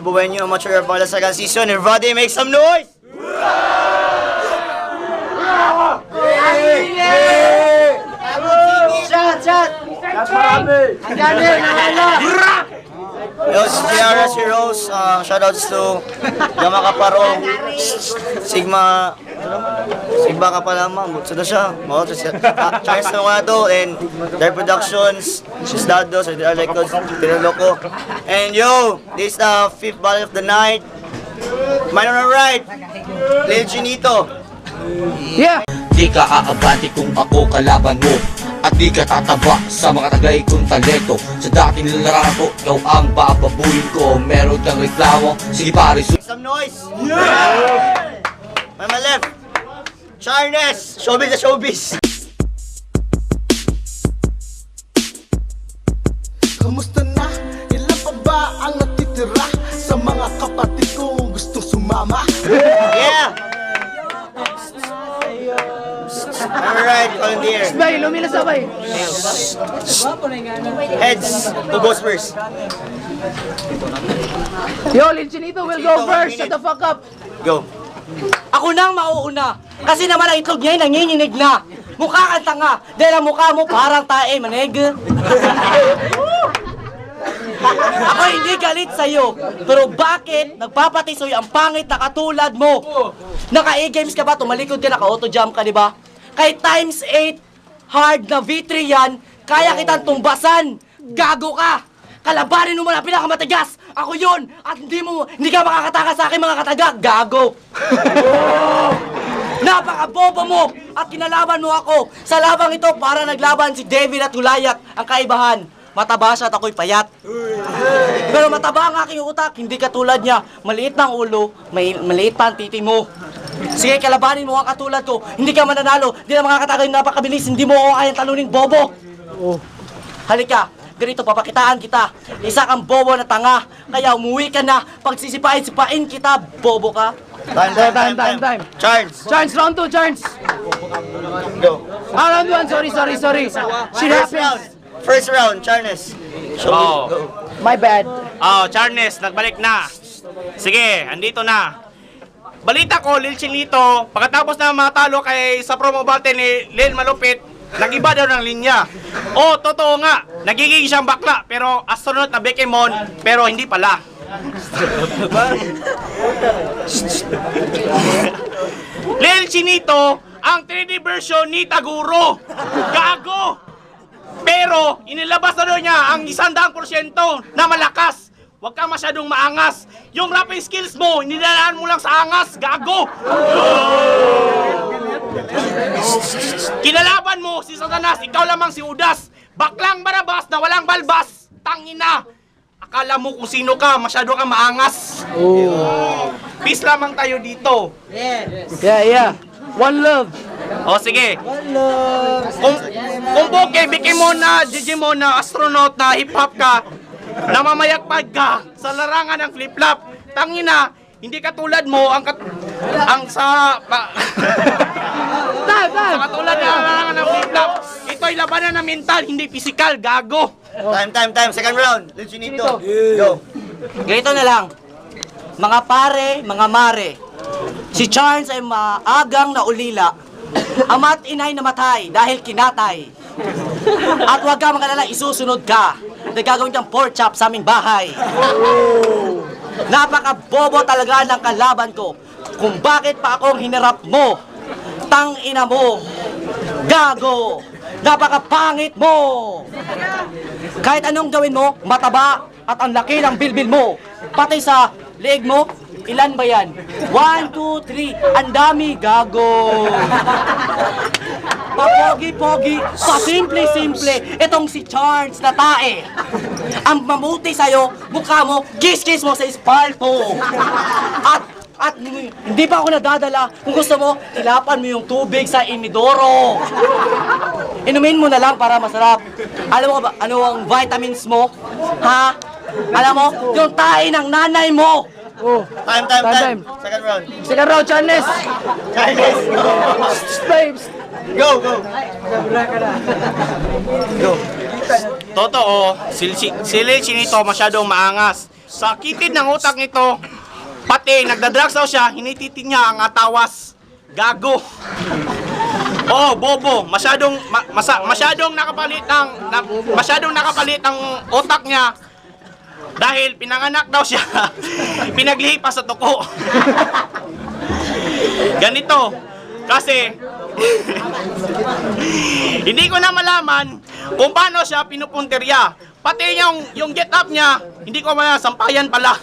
to Buenyo Amateur para sa second season. Everybody make some noise! Shot! Yo, si Tiara, si Rose, shoutouts to Gama Kaparong, Sigma Kapalaman, bukso na siya, Charles na mga to, and their productions, Sisdado, Sir Dialekos, Tiroloko. And yo, this is the 5th battle of the night. Mine on the right, Lil Chinito. Yeah! Di ka aabante kung ako kalaban mo, at di ka tataba sa mga tagay kong talento. Sa dating nilalaan ko, ikaw ang bababuhin ko. Meron kang reklamo, sige pare. Make some noise! Yeah! On my left, Charnes, showbiz na showbiz. Kamusta na? Ilan pa ba ang natitira sa mga kapatid kong gustong sumama? Yeah! Alright, volunteer. Sabay, lumila sabay. Heads, who goes first? Yo, Linchinito will go first. Shut the fuck up. Go. Ako nang mauuna. Kasi naman ang itlog niya ay nanginginig na. Mukha kang tanga. Dahil ang mukha mo parang tae, manig. Ako hindi galit sa'yo. Pero bakit nagpapatisoy ang pangit na katulad mo? Naka-A-games ka ba? Tumalikod ka, naka-auto-jump ka, di ba? Kahit times 8, hard na V3 yan, kaya kitang tumbasan. Gago ka! Kalabanin mo na pinakamatigas! Ako yun! At hindi ka makakatakas sa akin mga kataga! Gago! Napakabobo mo! At kinalaban mo ako! Sa labang ito, para naglaban si David at Goliath. Ang kaibahan, mataba siya at ako'y payat. Pero mataba ang aking utak, hindi katulad niya. Maliit na ang ulo, maliit pa ang titi mo. Sige, kalabanin mo ang katulad ko. Hindi ka mananalo, hindi na makakatagay napakabilis. Hindi mo ako kayang taluning bobo. Halika, ganito papakitaan kita. Isa kang bobo na tanga. Kaya umuwi ka na. Pag sisipain kita, bobo ka. Time. Charles. Chance, round 2, chance. Go. Round 1, sorry. Shit happens. First round, Charles. Oh. Go. My bad. Oh, Charnes, nagbalik na. Sige, andito na. Balita ko, Lil Chinito, pagkatapos na matalo kay sa promo battle ni Lil Malupit, nag-iba daw ng linya. Oh, totoo nga, nagiging siyang bakla, pero astronaut na Bekemon, pero hindi pala. Lil Chinito, ang 3D version ni Taguro. Gago! Pero, inilabas na doon niya ang 100% na malakas. Huwag kang masyadong maangas. Yung rapping skills mo, nilalaan mo lang sa angas. Gago! Kinalaban mo si Satanas, ikaw lamang si Udas. Baklang Barabas na walang balbas. Tangina! Akala mo kung sino ka, masyado kang maangas. Peace lamang tayo dito. Yeah. One love. O sige. Kung Poke, Bikimon na, Digimon na, astronaut na, hip-hop ka, namamayagpag ka sa larangan ng flip-flop. Tangina, hindi katulad mo ang sa katulad ng larangan ng flip-flop. Ito'y labanan ng mental, hindi physical, gago. Time. Second round, Lil Chinito. Go. Ganito na lang. Mga pare, mga mare. Si Charles ay maagang naulila. Ama't inay namatay dahil kinatay. At huwag ka magalala, isusunod ka. Nagagawin kang pork chop sa aming bahay. Napakabobo talaga ng kalaban ko. Kung bakit pa akong hinarap mo. Tangina mo. Gago. Napakapangit mo. Kahit anong gawin mo, mataba at ang laki ng bilbil mo. Pati sa leg mo, ilan ba yan? 1, 2, 3. Ang dami, gago. Papogi-pogi, pasimple-simple. Itong si Charles na tae. Ang mamuti sa'yo, mukha mo, kiss-kiss mo sa espalto. At hindi pa ako nadadala. Kung gusto mo, ilapan mo yung tubig sa inidoro. Inumin mo na lang para masarap. Alam mo ba, ano ang vitamins mo? Ha? Alam mo, yung tae ng nanay mo. Time. Second round. Second round, Charles. Charles. Babes. Go. Totoo, si Lil Chinito masyadong maangas. sa kitid ng utak nito, pati nagdadrugs daw siya, hinititin niya ang atawas. Gago. Oo, bobo. Masyadong nakapalit ng utak niya dahil pinanganak daw siya. Pinaglihi pa sa tuko. Ganito. Kasi hindi ko na malaman kung paano siya pinupunterya. Pati yung get up niya, hindi ko sampayan pala.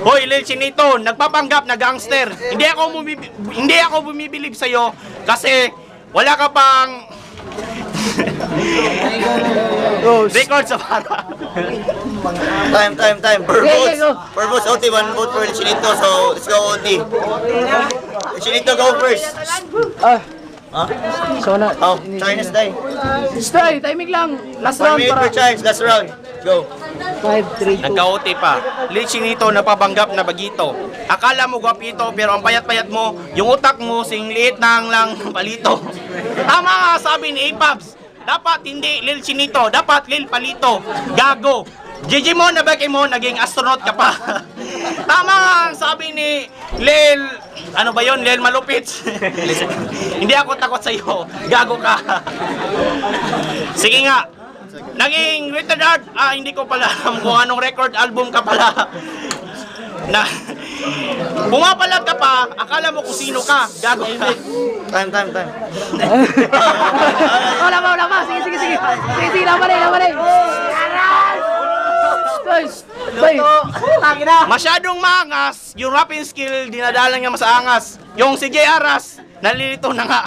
Hoy, Lil Chinito, nagpapanggap na gangster. Hindi ako bumibilib sa iyo kasi wala ka pang record sa para. Time. Per Yeah, votes. go. Per votes, OT, 1 vote for Lil Chinito. So, let's go, OT. Lil Chinito, go first. So na. Oh, Chinese die. Stay, timing lang. Last 1 round minute per para Chinese, last round. Go. 5, 3, 2. Nagka-OT pa. Lil Chinito, napapanggap na bagito. Akala mo gwapito, pero ang payat-payat mo, yung utak mo, singliit lang palito. Tama nga sabi ni A-Pubs. Dapat hindi Lil Chinito, dapat Lil Palito. Gago. GG mo, nabaki mo, naging astronaut ka pa. Tama nga ang sabi ni Lil, ano ba yon, Lil Malupit. Hindi ako takot sa iyo. Gago ka. Sige nga. Naging retarded, hindi ko pala alam kung anong record album ka pala. Na pumapalag ka pa, akala mo kung sino ka. Gago ka. Time. Wala pa. Sige, laban eh. Stay. Masyadong maangas, yung rapping skill, dinadala niya mas angas. Yung si Jay Aras, nalilito na nga.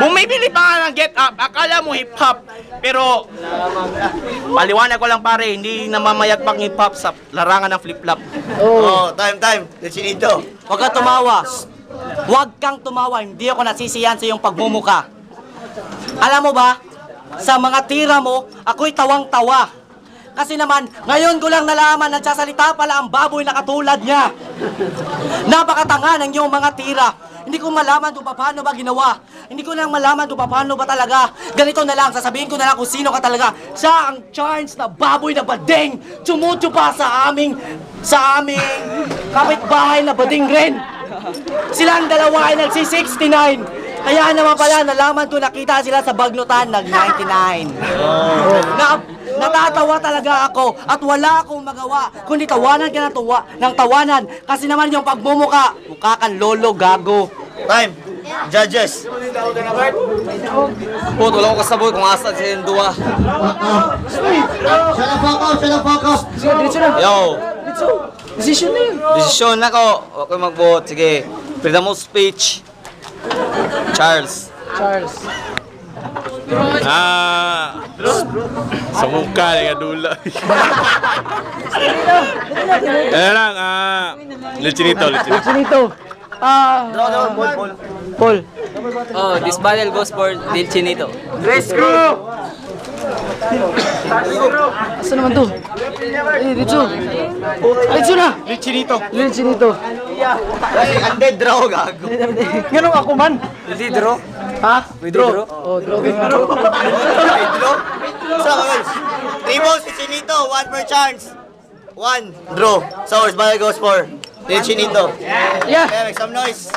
Bumibili pa nga ng get up, akala mo hip hop. Pero, paliwanag ko lang pare, hindi namamayagpag hip hop sa larangan ng flip-flop. Oh, time. Lil Chinito. Huwag kang tumawa. Huwag kang tumawa. Hindi ako nasisiyan sa iyong pagmumuka. Alam mo ba, sa mga tira mo, ako'y tawang-tawa. Kasi naman, ngayon ko lang nalaman nagsasalita pala ang baboy na katulad niya. Napakatanga ng iyong mga tira. Hindi ko malaman kung paano ba ginawa. Hindi ko lang malaman kung paano ba talaga. Ganito na lang, sasabihin ko na lang kung sino ka talaga. Siya ang Charles na baboy na bading. Tumutyo pa sa aming kapitbahay na bading rin. Silang dalawa ay nagsi-69. Kaya naman pala, nalaman ko nakita sila sa bagnutan nag-99. Natatawa talaga ako at wala akong magawa kundi tawanan ka ng tawanan kasi naman yung pagmumuka, mukha kang lolo gago. Time. Judges. Put, wala ko kasabot kung asa si Endua. Shut up, focus. Sige, diretso na. Yo, Decision na yun. desisyon na ko. Huwag kayo mag-vote. Sige, freedom of speech. Charles. Sa mukha na dula. Ano lang, Lil Chinito. Chinito. Paul. Oh, this battle goes for Lil Chinito. Asa naman to? Diretso na. Lil Chinito. Undead draw, gago. Ganun ako man. Hindi draw. Ha? Draw. Oh, draw. Draw? Saan ka, guys? 3 votes, Lil Chinito. 1 per chance. 1 draw. So, Battle goes for Lil Chinito. Yeah. Okay, make some noise.